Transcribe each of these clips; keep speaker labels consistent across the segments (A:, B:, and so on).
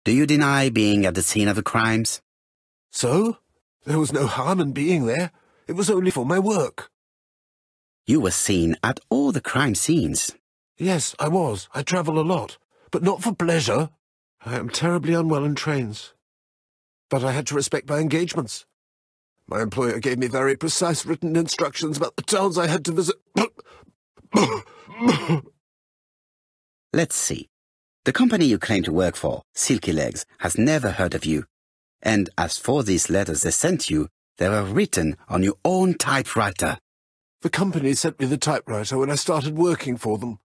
A: Do you deny being at the scene of the crimes?
B: So? There was no harm in being there. It was only for my work.
A: You were seen at all the crime scenes.
B: Yes, I was. I travel a lot, but not for pleasure. I am terribly unwell in trains. But I had to respect my engagements. My employer gave me very precise written instructions about the towns I had to visit.
A: Let's see. The company you claim to work for, Silky Legs, has never heard of you. And as for these letters they sent you, they were written on your own typewriter.
B: The company sent me the typewriter when I started working for them.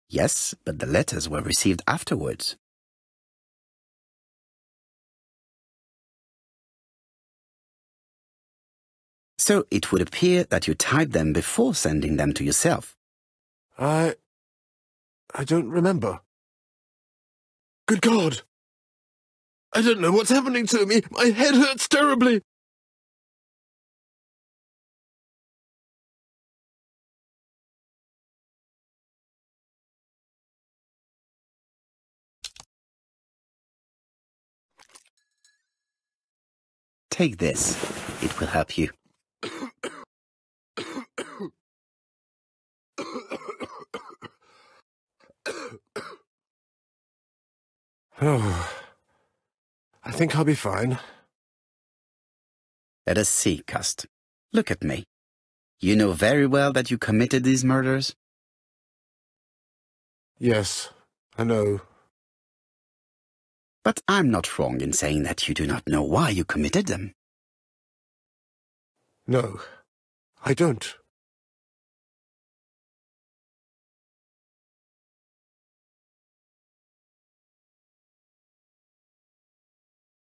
A: Yes, but the letters were received afterwards. So it would appear that you typed them before sending them to yourself.
B: I don't remember. Good God! I don't know what's happening to me. My head hurts terribly.
A: Take this. It will help you.
B: Oh, I think I'll be fine.
A: Let us see, Cust. Look at me. You know very well that you committed these murders?
B: Yes, I know.
A: But I'm not wrong in saying that you do not know why you committed them.
B: No, I don't.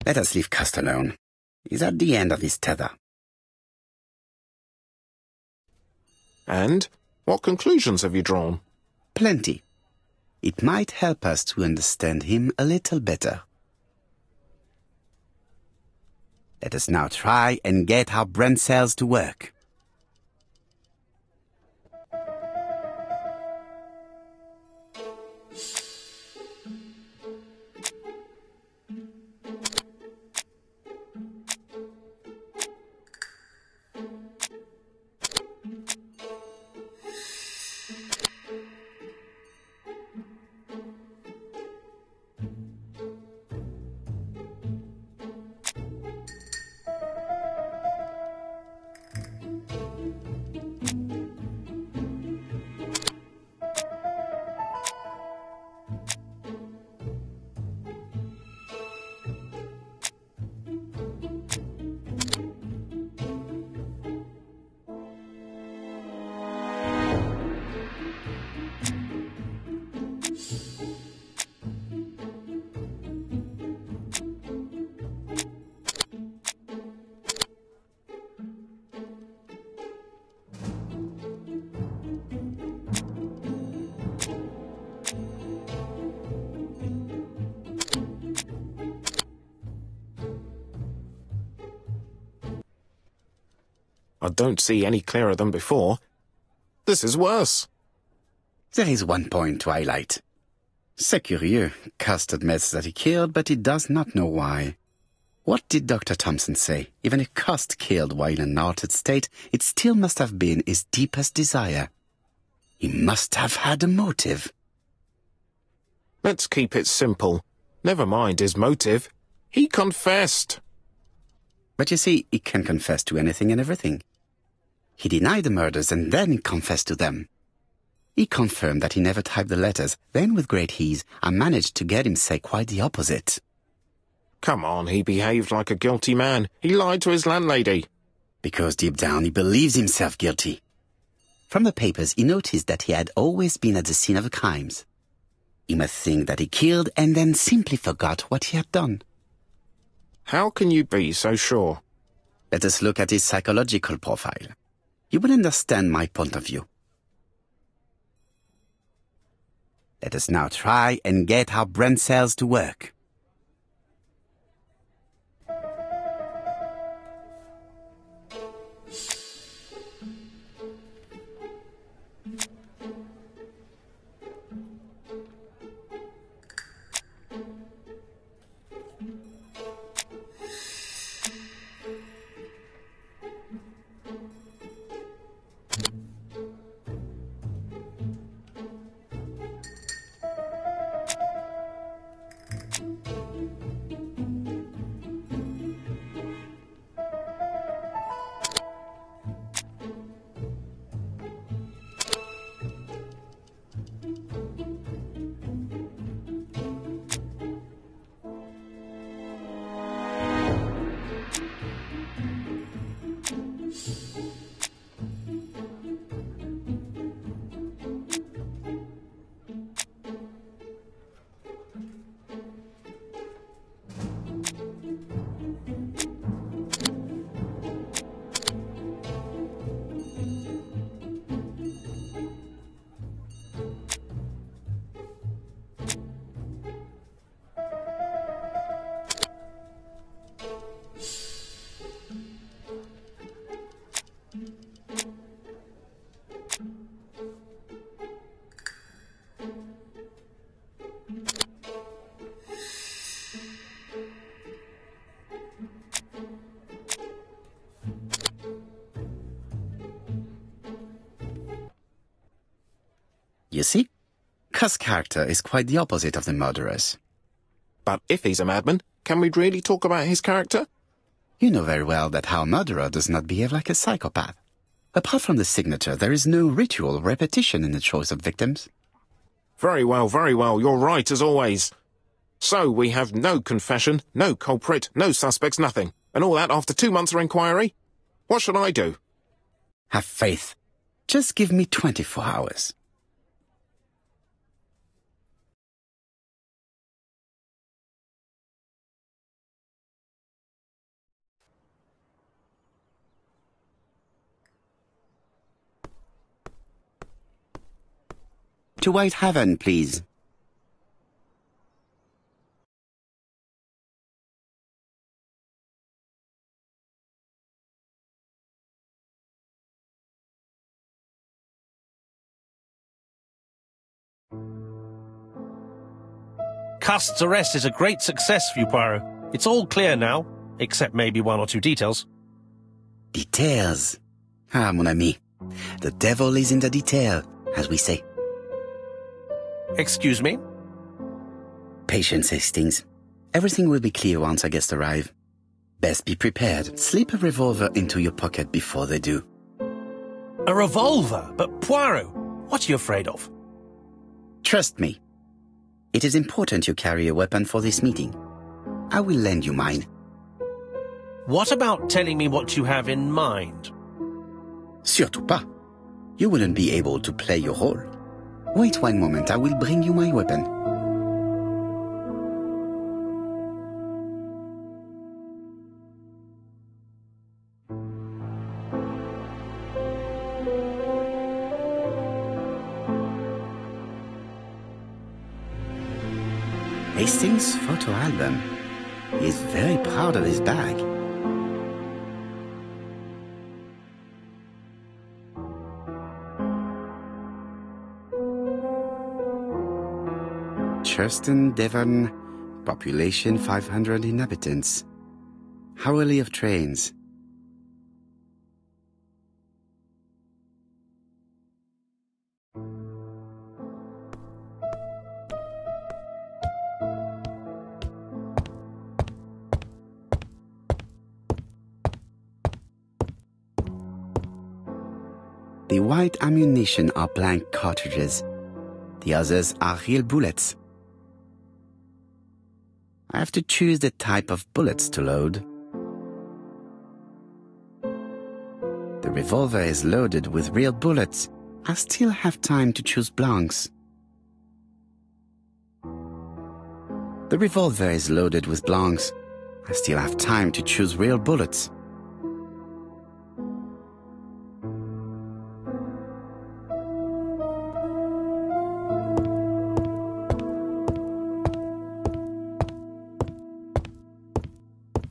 A: Let us leave Cust alone. He's at the end of his tether.
C: And? What conclusions have you drawn?
A: Plenty. It might help us to understand him a little better. Let us now try and get our brain cells to work.
C: I don't see any clearer than before. This is worse.
A: There is one point to highlight. C'est curieux. Cust admits that he killed, but he does not know why. What did Dr. Thompson say? Even if Cust killed while in an altered state, it still must have been his deepest desire. He must have had a motive.
C: Let's keep it simple. Never mind his motive. He confessed.
A: But you see, he can confess to anything and everything. He denied the murders and then he confessed to them. He confirmed that he never typed the letters, then with great ease, I managed to get him say quite the opposite.
C: Come on, he behaved like a guilty man. He lied to his landlady.
A: Because deep down he believes himself guilty. From the papers he noticed that he had always been at the scene of the crimes. He must think that he killed and then simply forgot what he had done.
C: How can you be so sure?
A: Let us look at his psychological profile. You will understand my point of view. Let us now try and get our brain cells to work. You see? Cust's character is quite the opposite of the murderer's.
C: But if he's a madman, can we really talk about his character?
A: You know very well that our murderer does not behave like a psychopath. Apart from the signature, there is no ritual repetition in the choice of victims.
C: Very well, you're right as always. So we have no confession, no culprit, no suspects, nothing. And all that after 2 months of inquiry? What should I do?
A: Have faith. Just give me 24 hours. To Whitehaven, please.
D: Cust's arrest is a great success for you, Poirot. It's all clear now, except maybe 1 or 2 details.
A: Details. Ah, mon ami. The devil is in the detail, as we say.
D: Excuse me?
A: Patience, Hastings. Everything will be clear once our guests arrive. Best be prepared. Slip a revolver into your pocket before they do.
D: A revolver? But Poirot, what are you afraid of?
A: Trust me. It is important you carry a weapon for this meeting. I will lend you mine.
D: What about telling me what you have in mind?
A: Surtout pas. You wouldn't be able to play your role. Wait 1 moment, I will bring you my weapon. Hastings' photo album. He is very proud of his bag. Churston, Devon, population 500 inhabitants. Hourly of trains. The white ammunition are blank cartridges. The others are real bullets. I have to choose the type of bullets to load. The revolver is loaded with real bullets. I still have time to choose blanks. The revolver is loaded with blanks. I still have time to choose real bullets.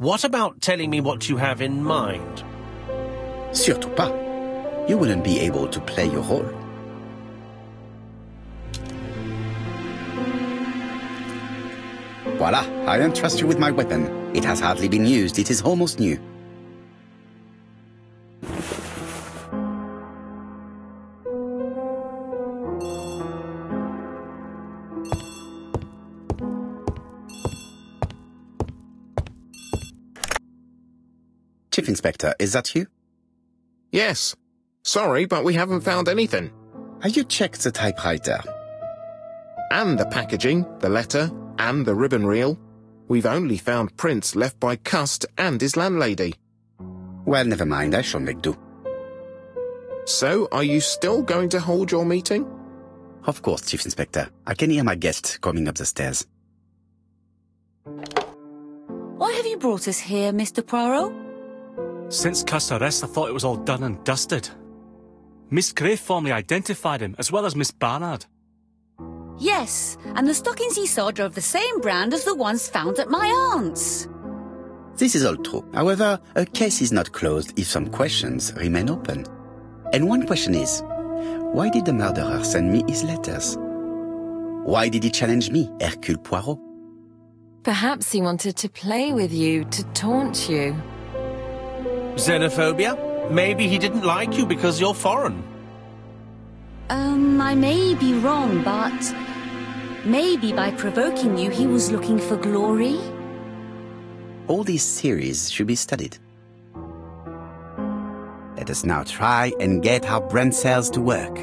D: What about telling me what you have in mind?
A: Surtout pas. You wouldn't be able to play your role. Voila, I entrust you with my weapon. It has hardly been used, it is almost new. Chief Inspector, is that you?
C: Yes. Sorry, but we haven't found anything.
A: Have you checked the typewriter?
C: And the packaging, the letter, and the ribbon reel. We've only found prints left by Cust and his landlady.
A: Well, never mind, I shall make do.
C: So, are you still going to hold your meeting?
A: Of course, Chief Inspector. I can hear my guest coming up the stairs.
E: Why have you brought us here, Mr. Poirot?
F: Since Cust's arrest, I thought it was all done and dusted. Miss Gray formally identified him, as well as Miss Barnard.
E: Yes, and the stockings he saw drove the same brand as the ones found at my aunt's.
A: This is all true. However, a case is not closed if some questions remain open. And one question is, why did the murderer send me his letters? Why did he challenge me, Hercule Poirot?
G: Perhaps he wanted to play with you, to taunt you.
D: Xenophobia? Maybe he didn't like you because you're foreign.
E: I may be wrong, but maybe by provoking you, he was looking for glory?
A: All these theories should be studied. Let us now try and get our brain cells to work.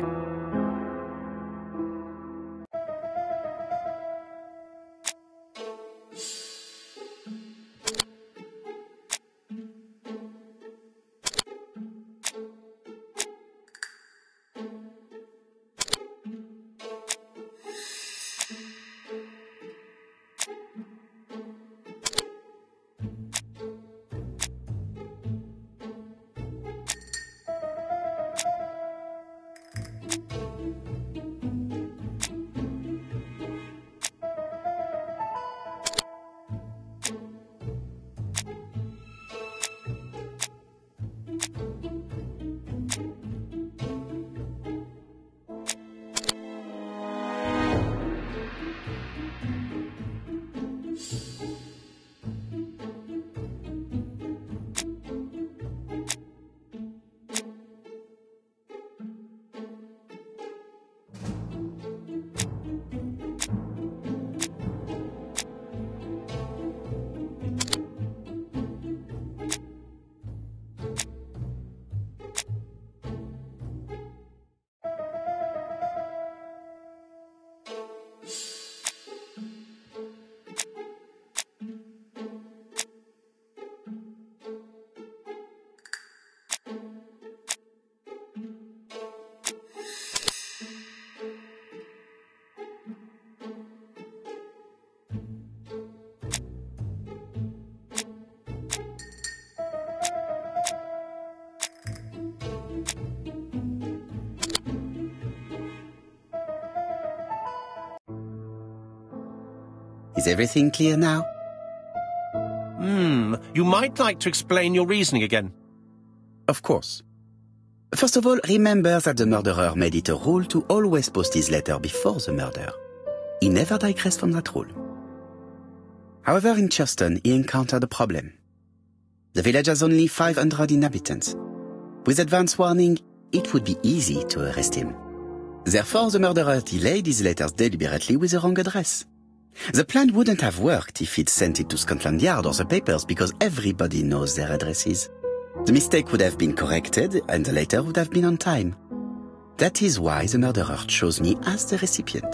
A: Is everything clear now?
D: You might like to explain your reasoning again.
A: Of course. First of all, remember that the murderer made it a rule to always post his letter before the murder. He never digressed from that rule. However, in Churston, he encountered a problem. The village has only 500 inhabitants. With advance warning, it would be easy to arrest him. Therefore, the murderer delayed his letters deliberately with the wrong address. The plan wouldn't have worked if he'd sent it to Scotland Yard or the papers because everybody knows their addresses. The mistake would have been corrected and the letter would have been on time. That is why the murderer chose me as the recipient.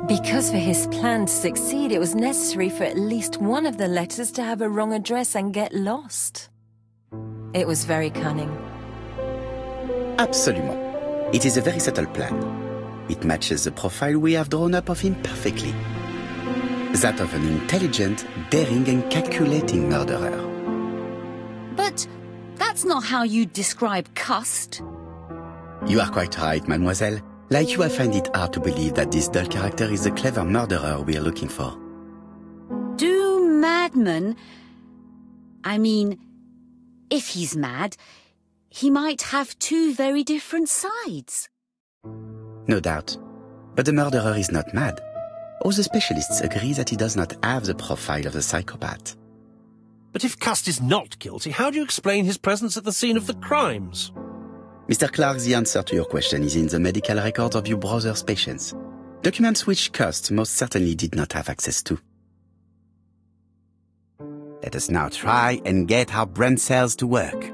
G: Because for his plan to succeed, it was necessary for at least one of the letters to have a wrong address and get lost. It was very cunning.
A: Absolument. It is a very subtle plan. It matches the profile we have drawn up of him perfectly. That of an intelligent, daring and calculating murderer.
E: But that's not how you describe Cust.
A: You are quite right, mademoiselle. Like you, I find it hard to believe that this dull character is the clever murderer we are looking for.
E: Do madmen... I mean, if he's mad, he might have two very different sides.
A: No doubt. But the murderer is not mad. All the specialists agree that he does not have the profile of the psychopath.
D: But if Cust is not guilty, how do you explain his presence at the scene of the crimes?
A: Mr. Clark, the answer to your question is in the medical records of your brother's patients. Documents which Cust most certainly did not have access to. Let us now try and get our brain cells to work.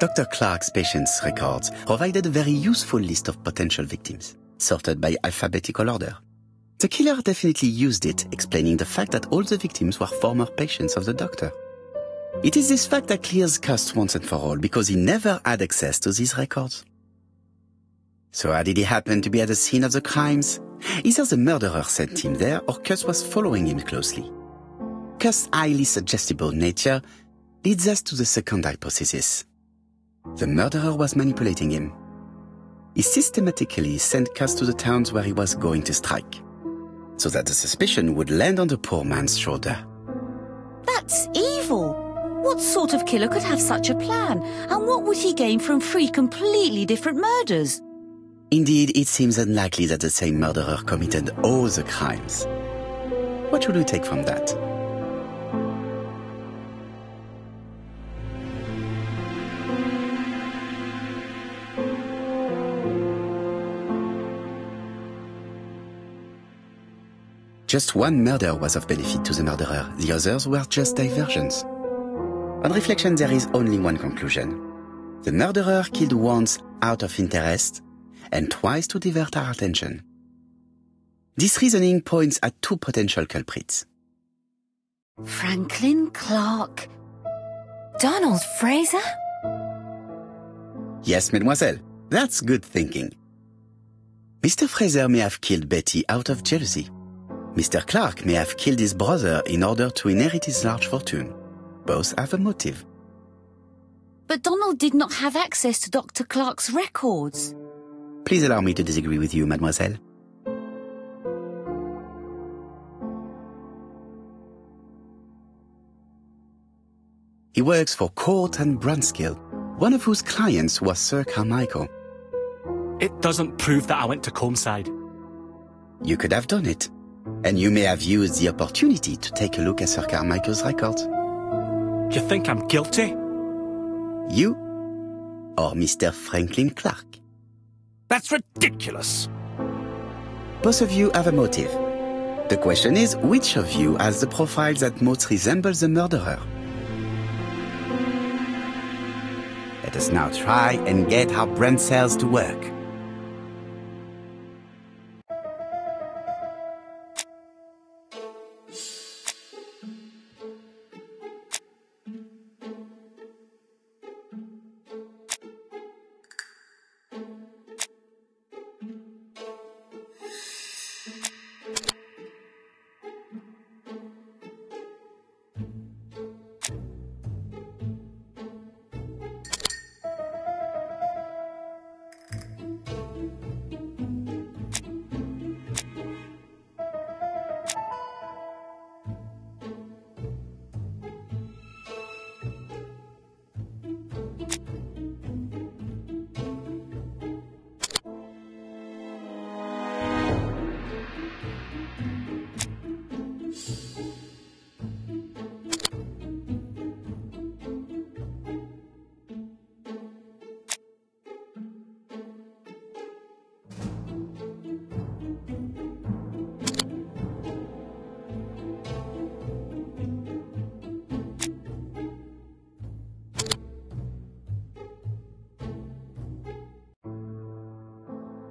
A: Dr. Clark's patient's records provided a very useful list of potential victims, sorted by alphabetical order. The killer definitely used it, explaining the fact that all the victims were former patients of the doctor. It is this fact that clears Cust once and for all, because he never had access to these records. So how did he happen to be at the scene of the crimes? Either the murderer sent him there, or Cust was following him closely. Cust's highly suggestible nature leads us to the second hypothesis. The murderer was manipulating him. He systematically sent Cust to the towns where he was going to strike, so that the suspicion would land on the poor man's shoulder.
E: That's evil! What sort of killer could have such a plan? And what would he gain from 3 completely different murders?
A: Indeed, it seems unlikely that the same murderer committed all the crimes. What should we take from that? Just one murder was of benefit to the murderer, the others were just diversions. On reflection, there is only one conclusion. The murderer killed once out of interest, and twice to divert our attention. This reasoning points at 2 potential culprits.
E: Franklin Clark.
G: Donald Fraser?
A: Yes, mademoiselle, that's good thinking. Mr. Fraser may have killed Betty out of jealousy. Mr. Clark may have killed his brother in order to inherit his large fortune. Both have a motive.
E: But Donald did not have access to Dr. Clark's records.
A: Please allow me to disagree with you, mademoiselle. He works for Court and Brunskill, one of whose clients was Sir Carmichael.
F: It doesn't prove that I went to Comeside.
A: You could have done it, and you may have used the opportunity to take a look at Sir Carmichael's records.
F: You think I'm guilty?
A: You or Mr. Franklin Clark?
D: That's ridiculous.
A: Both of you have a motive. The question is, which of you has the profile that most resembles the murderer? Let us now try and get our brain cells to work.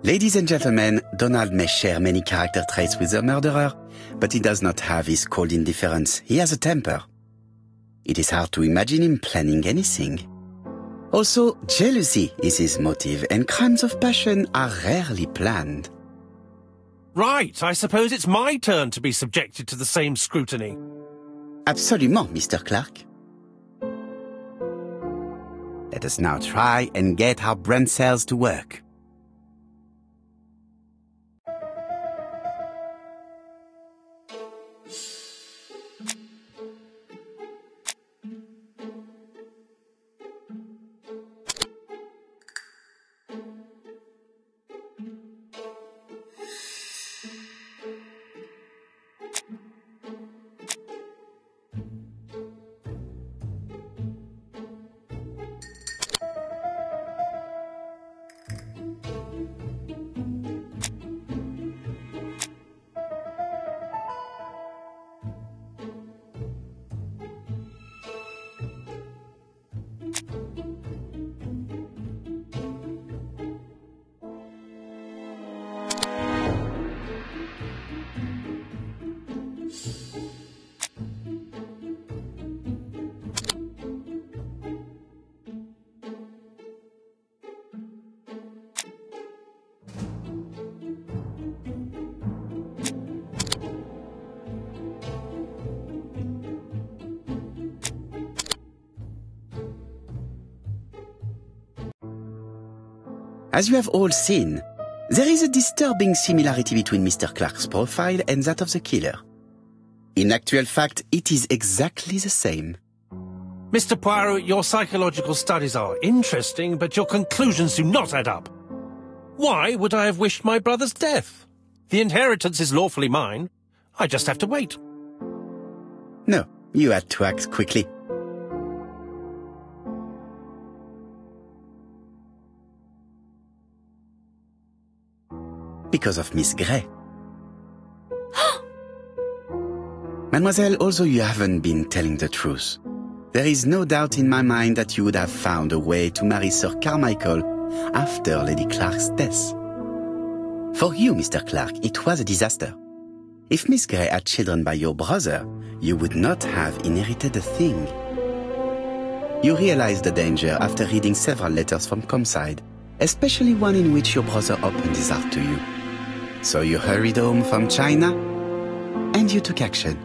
A: Ladies and gentlemen, Donald may share many character traits with the murderer, but he does not have his cold indifference. He has a temper. It is hard to imagine him planning anything. Also, jealousy is his motive, and crimes of passion are rarely planned.
D: Right, I suppose it's my turn to be subjected to the same scrutiny.
A: Absolument, Mr. Clark. Let us now try and get our brain cells to work. As you have all seen, there is a disturbing similarity between Mr. Clark's profile and that of the killer. In actual fact, it is exactly the same.
D: Mr. Poirot, your psychological studies are interesting, but your conclusions do not add up. Why would I have wished my brother's death? The inheritance is lawfully mine. I just have to wait.
A: No, you had to act quickly. Because of Miss Grey. Mademoiselle, although you haven't been telling the truth, there is no doubt in my mind that you would have found a way to marry Sir Carmichael after Lady Clark's death. For you, Mr. Clark, it was a disaster. If Miss Grey had children by your brother, you would not have inherited a thing. You realized the danger after reading several letters from Comside, especially one in which your brother opened his heart to you. So you hurried home from China, and you took action.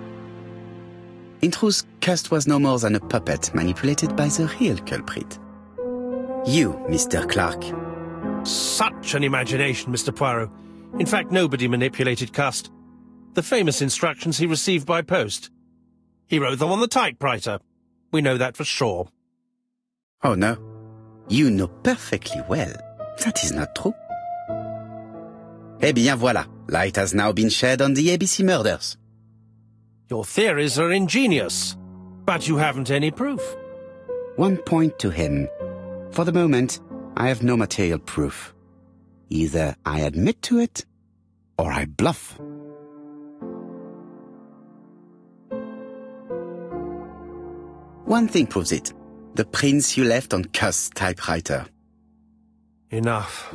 A: In truth, Cust was no more than a puppet manipulated by the real culprit. You, Mr. Clark.
D: Such an imagination, Mr. Poirot. In fact, nobody manipulated Cust. The famous instructions he received by post. He wrote them on the typewriter. We know that for sure.
A: Oh no, you know perfectly well that is not true. Eh bien voilà, light has now been shed on the ABC murders.
D: Your theories are ingenious, but you haven't any proof.
A: One point to him. For the moment, I have no material proof. Either I admit to it, or I bluff. One thing proves it. The prints you left on Cust's typewriter.
D: Enough.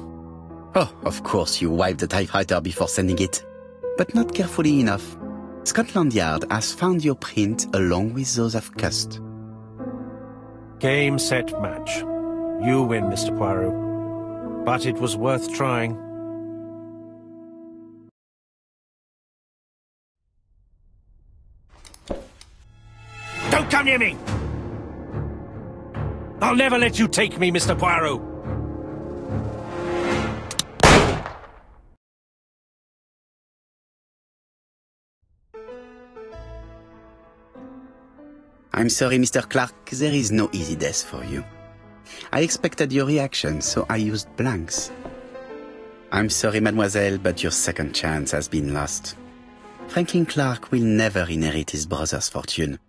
A: Oh, of course you wiped the typewriter before sending it. But not carefully enough. Scotland Yard has found your print along with those of Cust.
D: Game, set, match. You win, Mr. Poirot. But it was worth trying. Don't come near me! I'll never let you take me, Mr. Poirot!
A: I'm sorry, Mr. Clark, there is no easy death for you. I expected your reaction, so I used blanks. I'm sorry, mademoiselle, but your second chance has been lost. Franklin Clark will never inherit his brother's fortune.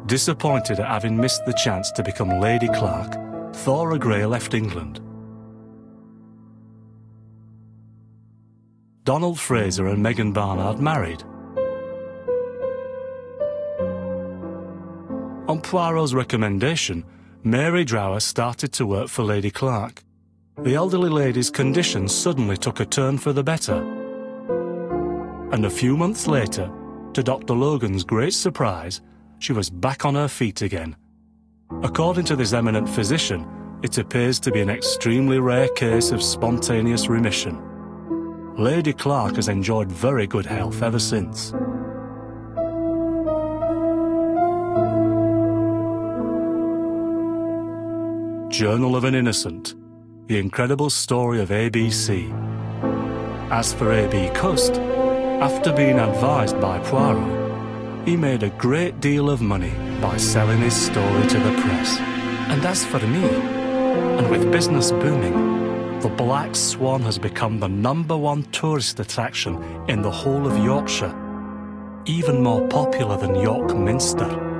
F: Disappointed at having missed the chance to become Lady Clark, Thora Grey left England. Donald Fraser and Megan Barnard married. On Poirot's recommendation, Mary Drower started to work for Lady Clark. The elderly lady's condition suddenly took a turn for the better. And a few months later, to Dr. Logan's great surprise, she was back on her feet again. According to this eminent physician, it appears to be an extremely rare case of spontaneous remission. Lady Clark has enjoyed very good health ever since. Journal of an Innocent, the incredible story of ABC. As for A.B. Cust, after being advised by Poirot, he made a great deal of money by selling his story to the press. And as for me, and with business booming, the Black Swan has become the #1 tourist attraction in the whole of Yorkshire, even more popular than York Minster.